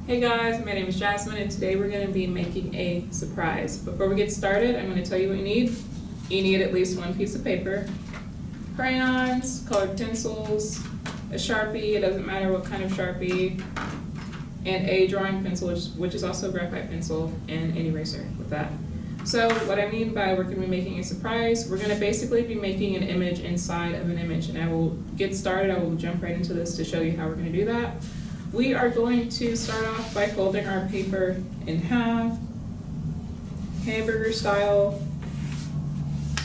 Hey guys, my name is Jasmine and today we're going to be making a surprise. Before we get started, I'm going to tell you what you need. You need at least one piece of paper, crayons, colored pencils, a Sharpie, it doesn't matter what kind of Sharpie, and a drawing pencil, which is also a graphite pencil, and an eraser with that. So what I mean by we're going to be making a surprise, we're going to basically be making an image inside of an image, and I will get started. I will jump right into this to show you how we're going to do that. We are going to start off by folding our paper in half, hamburger style,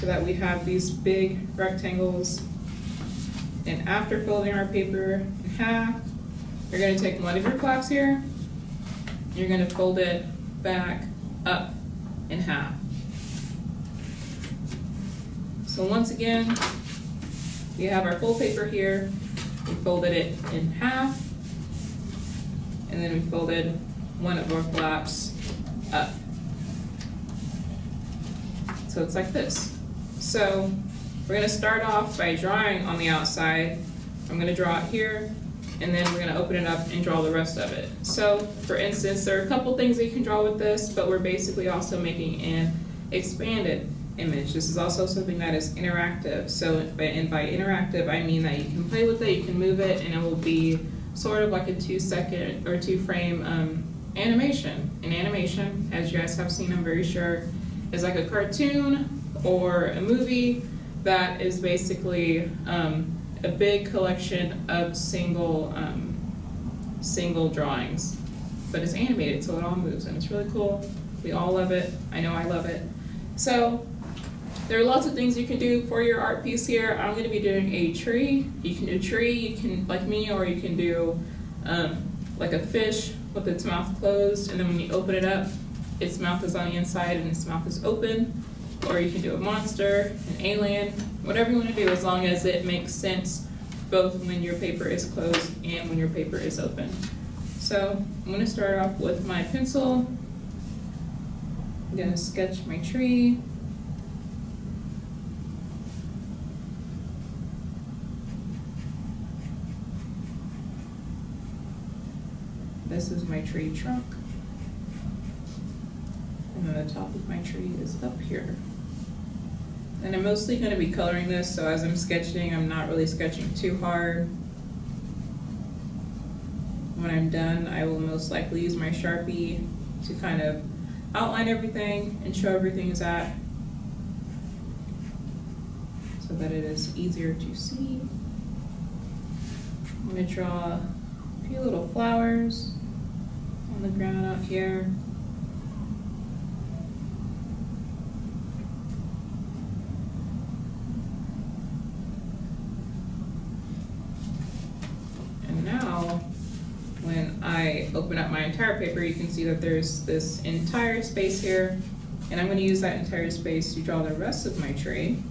so that we have these big rectangles. And after folding our paper in half, you're going to take one of your blocks here, you're going to fold it back up in half. So once again, we have our full paper here, we folded it in half, and then we folded one of our flaps up. So it's like this. So we're going to start off by drawing on the outside. I'm going to draw it here, and then we're going to open it up and draw the rest of it. So for instance, there are a couple things that you can draw with this, but we're basically also making an expanded image. This is also something that is interactive. So and by interactive, I mean that you can play with it, you can move it, and it will be sort of like a 2-second or 2-frame animation. An animation, as you guys have seen, I'm very sure, is like a cartoon or a movie that is basically a big collection of single drawings, but it's animated, so it all moves, and it's really cool. We all love it. I know I love it. So there are lots of things you can do for your art piece here. I'm going to be doing a tree. You can do a tree, you can, like me, or you can do like a fish with its mouth closed, and then when you open it up, its mouth is on the inside and its mouth is open. Or you can do a monster, an alien, whatever you want to do, as long as it makes sense both when your paper is closed and when your paper is open. So I'm going to start off with my pencil. I'm going to sketch my tree. This is my tree trunk. And then the top of my tree is up here. And I'm mostly going to be coloring this, so as I'm sketching, I'm not really sketching too hard. When I'm done, I will most likely use my Sharpie to kind of outline everything and show everything is at, so that it is easier to see. I'm going to draw a few little flowers on the ground out here. And now, when I open up my entire paper, you can see that there's this entire space here, and I'm going to use that entire space to draw the rest of my tree.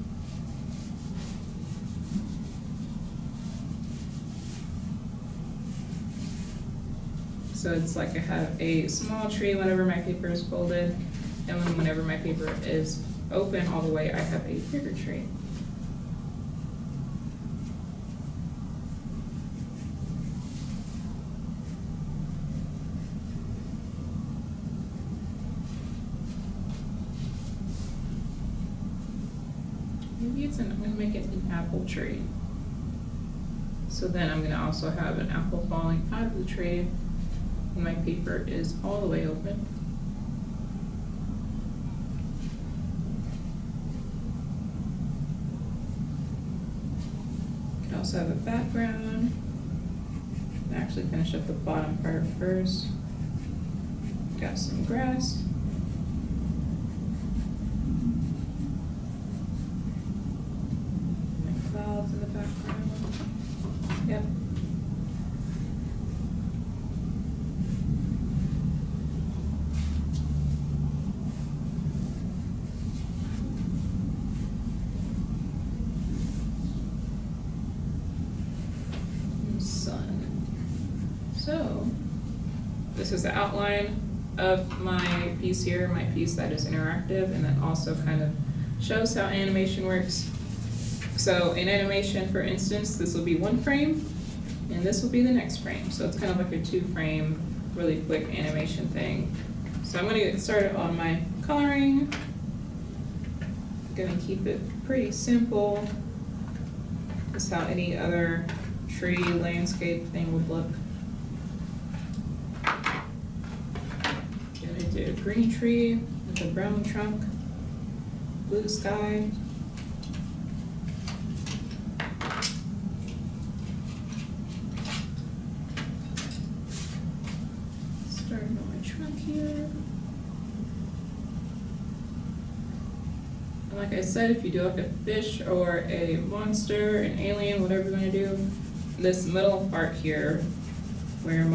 So it's like I have a small tree whenever my paper is folded, and whenever my paper is open all the way, I have a bigger tree. I'm going to make it an apple tree. So then I'm going to also have an apple falling out of the tree when my paper is all the way open. You can also have a background. I actually finish up the bottom part first. Got some grass. Clouds in the background. Yep. And sun. So this is the outline of my piece here, my piece that is interactive, and that also kind of shows how animation works. So in animation, for instance, this will be one frame, and this will be the next frame. So it's kind of like a 2-frame really quick animation thing. So I'm gonna get started on my coloring. I'm gonna keep it pretty simple. Just how any other tree landscape thing would look. Gonna do a green tree with a brown trunk, blue sky. Starting on my trunk here. And like I said, if you do like a fish or a monster, an alien, whatever you're gonna do, this middle part here, where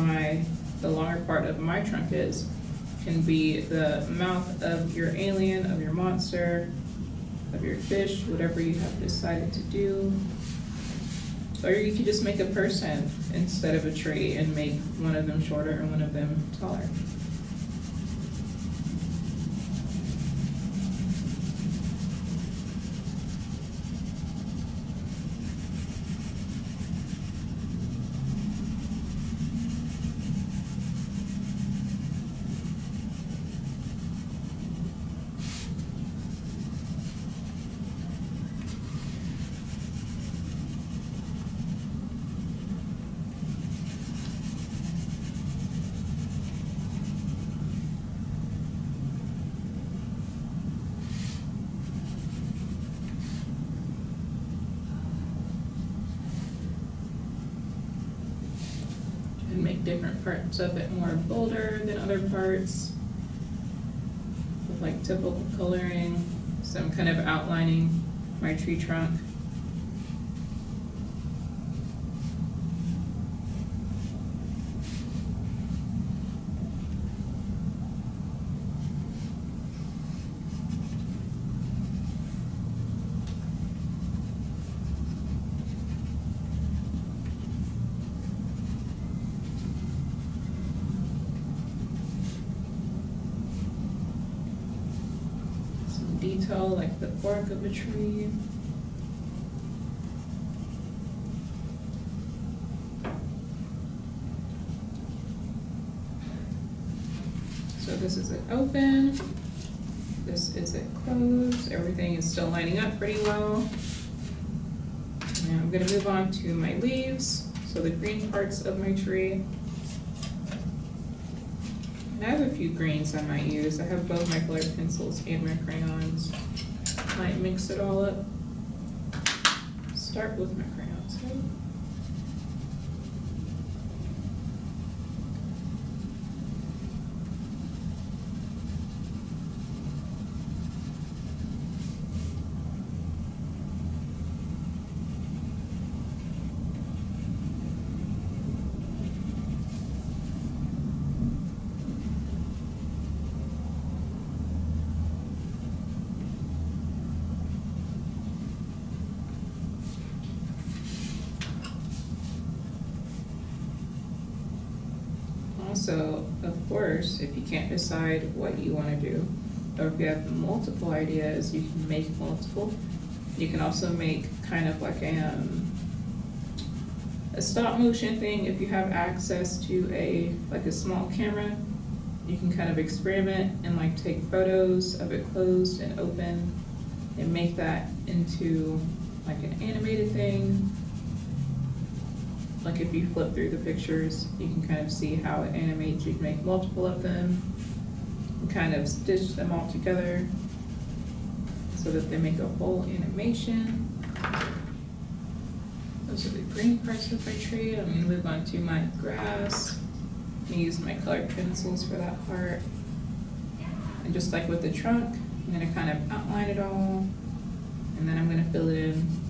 the longer part of my trunk is, can be the mouth of your alien, of your monster, of your fish, whatever you have decided to do. Or you could just make a person instead of a tree and make one of them shorter and one of them taller. And make different parts of it more bolder than other parts with like typical coloring. So I'm kind of outlining my tree trunk. Detail like the bark of a tree. So this is it open, this is it closed, everything is still lining up pretty well. And I'm gonna move on to my leaves, so the green parts of my tree. I have a few greens I might use. I have both my colored pencils and my crayons. Might mix it all up. Start with my crayons. Also, of course, if you can't decide what you want to do, or if you have multiple ideas, you can make multiple. You can also make kind of like a stop motion thing. If you have access to a small camera, you can kind of experiment and like take photos of it closed and open and make that into like an animated thing. Like if you flip through the pictures, you can kind of see how it animates. You can make multiple of them and kind of stitch them all together so that they make a whole animation. Those are the green parts of my tree. I'm gonna move on to my grass. I'm gonna use my colored pencils for that part. And just like with the trunk, I'm gonna kind of outline it all, and then I'm gonna fill it in.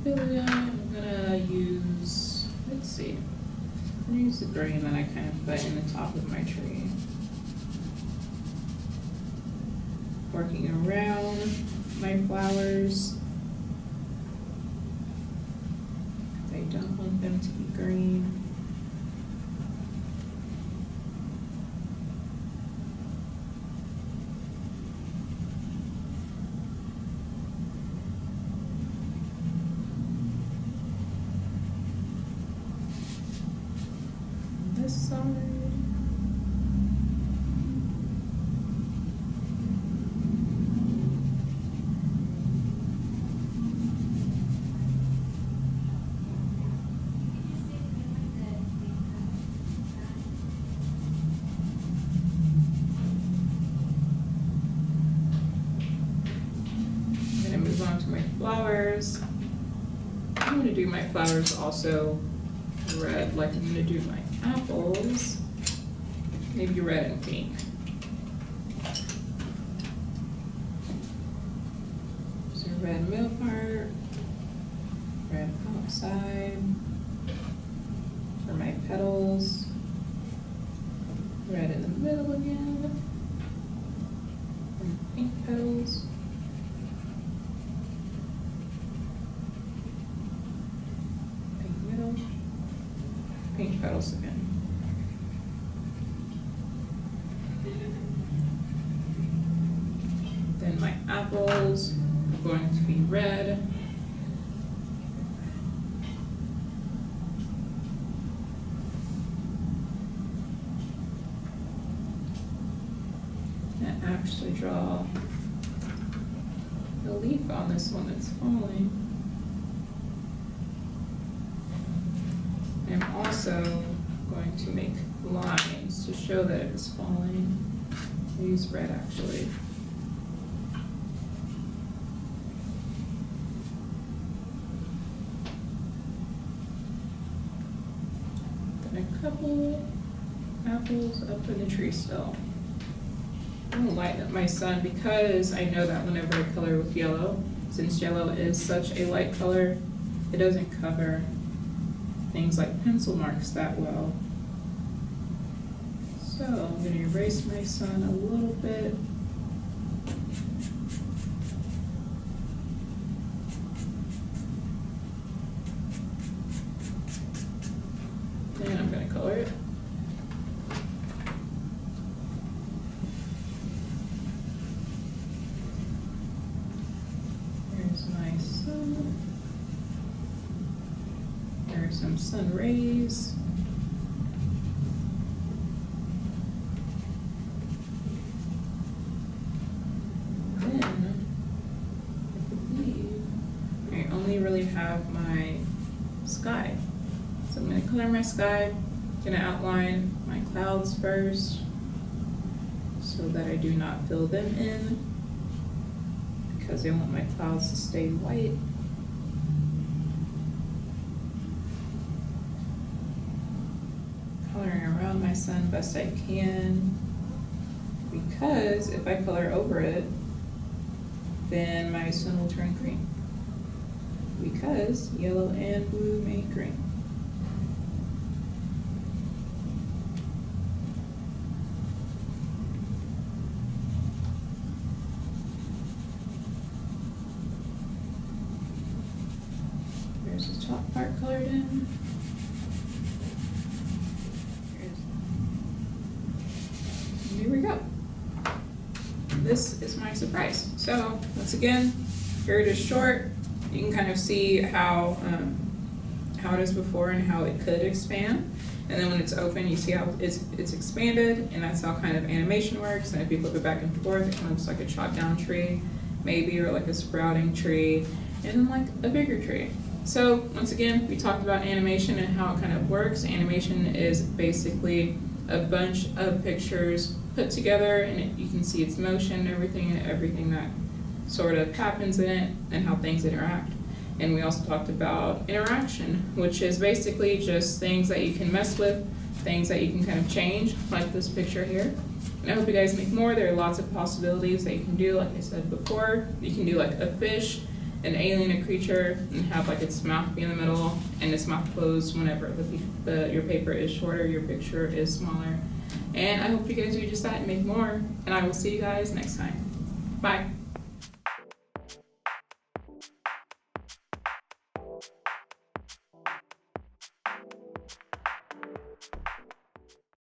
I'm gonna use, let's see, I'm gonna use the green that I kind of put in the top of my tree. Working around my flowers. They don't want them to be green. This side. I'm gonna move on to my flowers. I'm gonna do my flowers also red, like I'm gonna do my apples, maybe red and pink. So red middle part, red outside for my petals, red in the middle again, and pink petals. Pink middle. Pink petals again. Then my apples are going to be red. And actually draw the leaf on this one that's falling. I'm also going to make lines to show that it is falling. I use red actually. Then a couple apples up in the tree still. I'm gonna lighten up my sun because I know that whenever I color with yellow, since yellow is such a light color, it doesn't cover things like pencil marks that well. So I'm going to erase my sun a little bit. And I'm going to color it. There's my sun. There's some sun rays. Then, I believe I only really have my sky. So I'm going to color my sky, going to outline my clouds first so that I do not fill them in because I want my clouds to stay white. Coloring around my sun best I can because if I color over it, then my sun will turn green because yellow and blue make green. There's the top part colored in. Here we go. This is my surprise. So once again, here it is short. You can kind of see how it is before and how it could expand. And then when it's open, you see how it's expanded, and that's how kind of animation works. And if you flip it back and forth, it kind of looks like a chopped down tree, maybe, or like a sprouting tree, and then like a bigger tree. So once again, we talked about animation and how it kind of works. Animation is basically a bunch of pictures put together, and you can see its motion, everything that sort of happens in it, and how things interact. And we also talked about interaction, which is basically just things that you can mess with, things that you can kind of change, like this picture here. And I hope you guys make more. There are lots of possibilities that you can do. Like I said before, you can do like a fish, an alien, a creature, and have like its mouth be in the middle and its mouth closed whenever your paper is shorter, your picture is smaller. And I hope you guys do just that and make more. And I will see you guys next time. Bye.